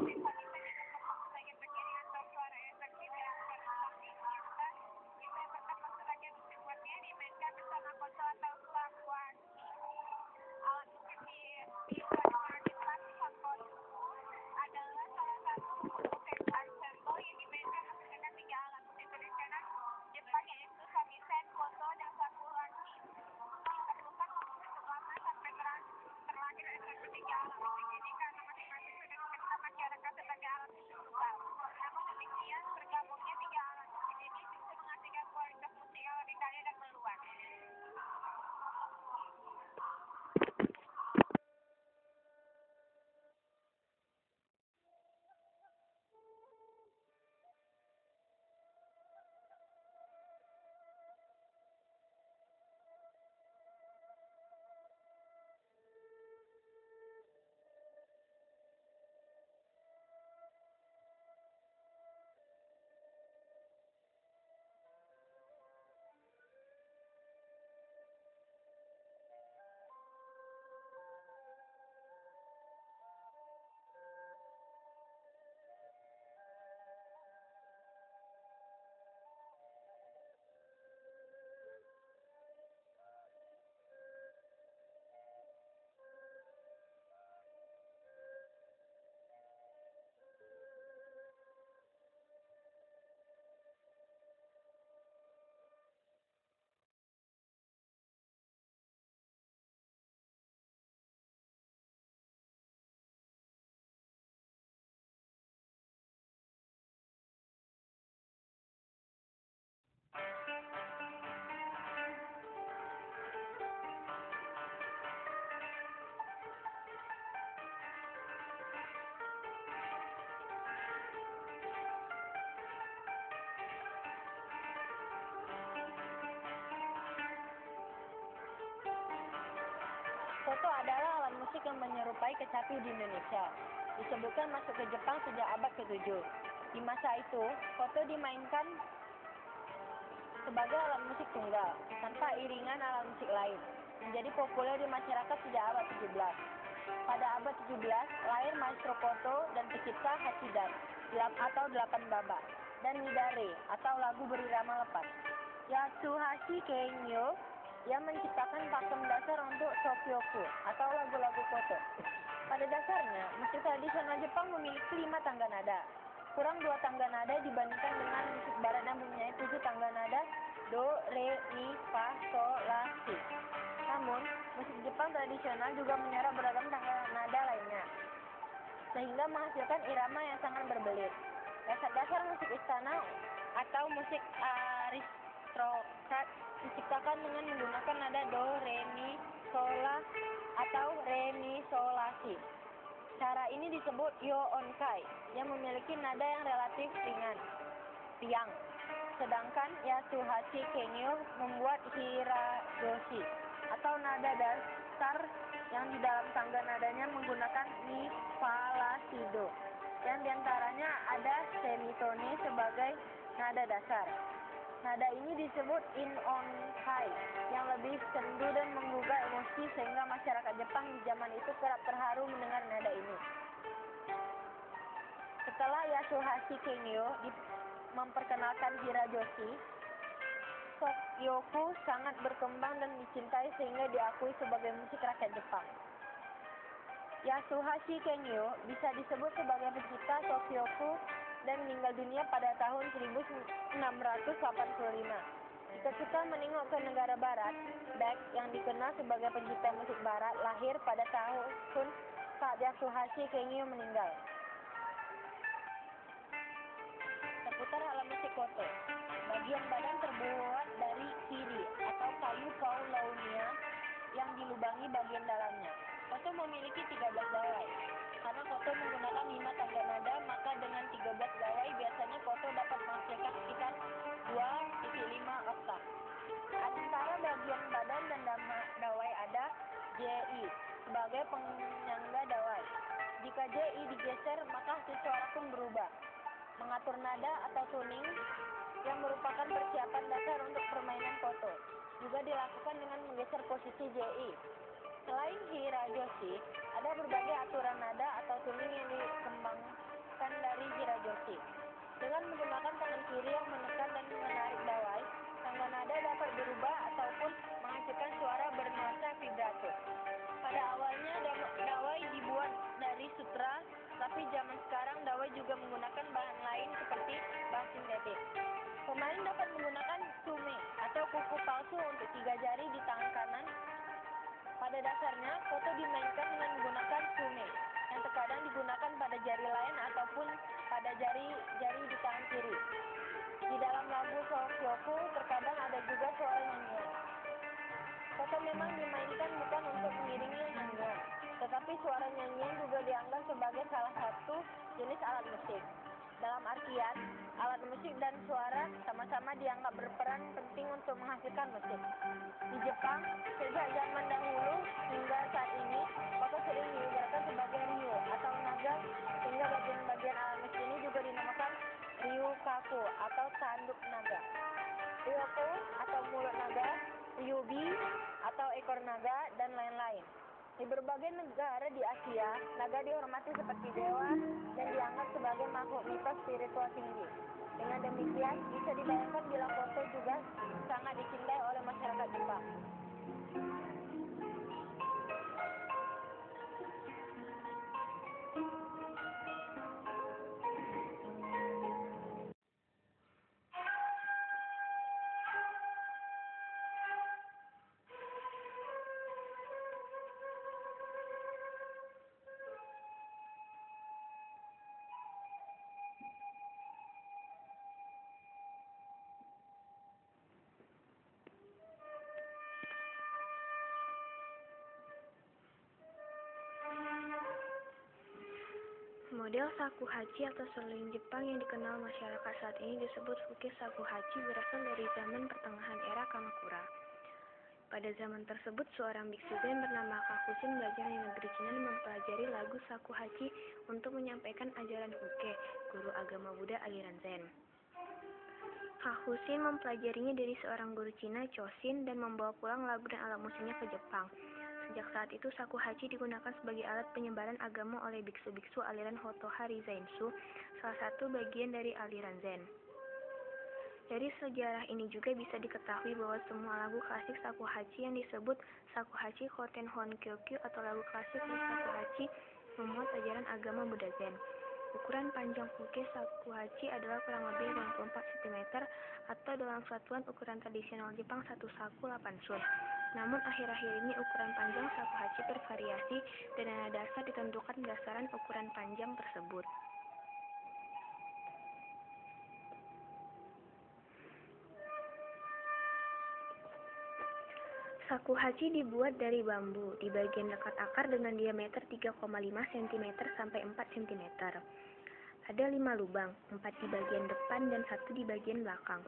sebagai pengiring atau suara efektif yang berkembang di kita. Itu yang pertama sebagai musik buatnya dimainkan bersama konsol atau sakuan. Alat musik di tradisional Jepang, sakuan adalah salah satu musik ensemble yang dimainkan menggunakan tiga alat musik tradisional Jepang, yaitu shamisen, koto, dan shakuhachi. Diperlukan waktu cukup lama sampai terlahir ketiga alat musik ini karena masing-masing sudah dikenal masyarakat sebagai alat musik tunggal. Namun demikian, bergabungnya tiga alat musik ini justru menghasilkan kualitas musik yang lebih kaya dan meluas. Koto adalah alat musik yang menyerupai kecapi di Indonesia. Disebutkan masuk ke Jepang sejak abad ke-7. Di masa itu, koto dimainkan sebagai alat musik tunggal, tanpa iringan alat musik lain. Menjadi populer di masyarakat sejak abad 17. Pada abad 17, lahir maestro koto dan pencipta Hachidan, atau 8 baba, dan Midare, atau lagu berirama lepas. Yasuhashi Kengyo yang menciptakan pakem dasar untuk Shokyoku atau lagu-lagu koto. Pada dasarnya, musik tradisional Jepang memiliki 5 tangga nada. Kurang 2 tangga nada dibandingkan dengan musik barat yang mempunyai 7 tangga nada do, re, mi, fa, sol, la, si. Namun, musik Jepang tradisional juga menyerap beragam tangga nada lainnya, sehingga menghasilkan irama yang sangat berbelit. Dasar-dasar musik istana atau musik aristokrat diciptakan dengan menggunakan nada do, re, mi, sol, la, atau re, mi, sol, la, si. Cara ini disebut yo-onkai, yang memiliki nada yang relatif ringan, tiang. Sedangkan Yasuhashi Kengyo membuat hiragoshi, atau nada dasar yang di dalam tangga nadanya menggunakan mi, fa, la, si, do, yang diantaranya ada semitone sebagai nada dasar. Nada ini disebut in-onkai, yang lebih sendu dan menggugah emosi sehingga masyarakat Jepang di zaman itu kerap terharu mendengar nada ini. Setelah Yasuhashi Kengyo memperkenalkan hiragoshi, Shokyoku sangat berkembang dan dicintai sehingga diakui sebagai musik rakyat Jepang. Yasuhashi Kengyo bisa disebut sebagai pencipta Shokyoku dan meninggal dunia pada tahun 1685. Jika kita menengok ke negara barat, Beck yang dikenal sebagai pencipta musik barat lahir pada tahun saat Yasuhashi Kengyo meninggal. Seputar alat musik koto. Bagian badan terbuat dari kiri atau kayu paulownia yang dilubangi bagian dalamnya. Koto memiliki 13 gawai. Karena koto menggunakan 5 tangga nada, maka dengan 13 gawai biasanya koto dapat menghasilkan sekitar 2,5 oktav. Antara bagian badan dan dawai ada JI sebagai penyangga dawai. Jika JI digeser, maka hasil suara pun berubah. Mengatur nada atau tuning yang merupakan persiapan dasar untuk permainan koto juga dilakukan dengan menggeser posisi JI. Selain hiragoshi, ada berbagai aturan nada atau tuning yang gerakan dari Hirajoshi. Dengan menggunakan tangan kiri yang menekan dan menarik dawai, tangga nada dapat berubah ataupun menghasilkan suara bernuansa vibrato. Pada awalnya dawai dibuat dari sutra, tapi zaman sekarang dawai juga menggunakan bahan lain seperti bahan sintetik. Pemain dapat menggunakan tsume atau kuku palsu untuk 3 jari di tangan kanan. Pada dasarnya, koto dimainkan dengan menggunakan tsume, yang terkadang digunakan pada jari lain ataupun pada jari di tangan kiri. Di dalam lagu Shokyoku terkadang ada juga suara nyanyian. Koto memang dimainkan bukan untuk mengiringi nyanyian, tetapi suara nyanyian juga dianggap sebagai salah satu jenis alat musik. Dalam artian, alat musik dan suara sama-sama dianggap berperan penting untuk menghasilkan musik. Di Jepang, sejak zaman dahulu hingga saat ini, koto sering digunakan sebagai ryu atau naga, sehingga bagian-bagian alat musik ini juga dinamakan ryukaku atau tanduk naga, ryoko atau mulut naga, ryubi atau ekor naga, dan lain-lain. Di berbagai negara di Asia, naga dihormati seperti dewa dan dianggap sebagai makhluk mitos spiritual tinggi. Dengan demikian, bisa dibayangkan bila koto juga sangat dicintai oleh masyarakat Jepang. Model shakuhachi atau seruling Jepang yang dikenal masyarakat saat ini disebut fuke shakuhachi berasal dari zaman pertengahan era Kamakura. Pada zaman tersebut, seorang biksu Zen bernama Kakusin belajar di negeri Cina dan mempelajari lagu shakuhachi untuk menyampaikan ajaran fuke, guru agama Buddha aliran Zen. Kakusin mempelajarinya dari seorang guru Cina, Choshin, dan membawa pulang lagu dan alat musiknya ke Jepang. Sejak saat itu, shakuhachi digunakan sebagai alat penyebaran agama oleh biksu-biksu aliran Hotohari Zainsu, salah satu bagian dari aliran Zen. Dari sejarah ini juga bisa diketahui bahwa semua lagu klasik shakuhachi yang disebut shakuhachi koten honkyokyu atau lagu klasik shakuhachi memuat ajaran agama Buddha Zen. Ukuran panjang fuke shakuhachi adalah kurang lebih 54 cm atau dalam satuan ukuran tradisional Jepang 1 saku 8 sun. Namun akhir-akhir ini ukuran panjang shakuhachi bervariasi dan nada dasar ditentukan berdasarkan ukuran panjang tersebut. Shakuhachi dibuat dari bambu di bagian dekat akar dengan diameter 3,5 cm sampai 4 cm. Ada 5 lubang, 4 di bagian depan dan 1 di bagian belakang.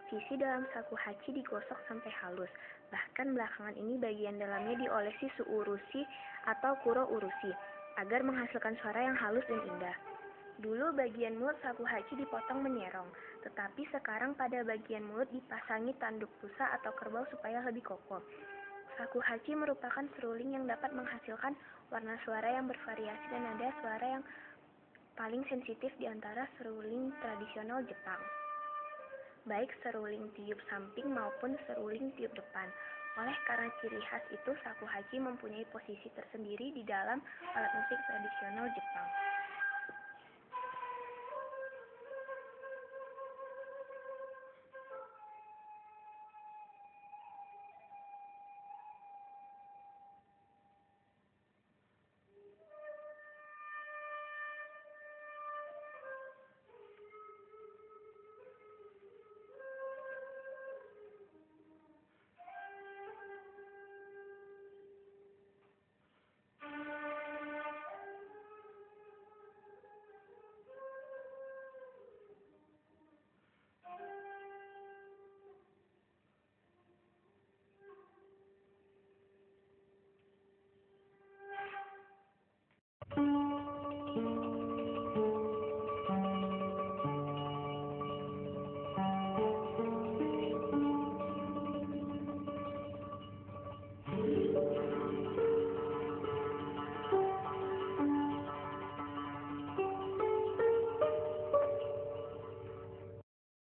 Sisi dalam shakuhachi digosok sampai halus. Bahkan belakangan ini bagian dalamnya diolesi su-urushi atau kuro-urushi agar menghasilkan suara yang halus dan indah. Dulu bagian mulut shakuhachi dipotong menyerong, tetapi sekarang pada bagian mulut dipasangi tanduk busa atau kerbau supaya lebih kokoh. Shakuhachi merupakan seruling yang dapat menghasilkan warna suara yang bervariasi dan nada suara yang paling sensitif di antara seruling tradisional Jepang, baik seruling tiup samping maupun seruling tiup depan. Oleh karena ciri khas itu, shakuhachi mempunyai posisi tersendiri di dalam alat musik tradisional Jepang.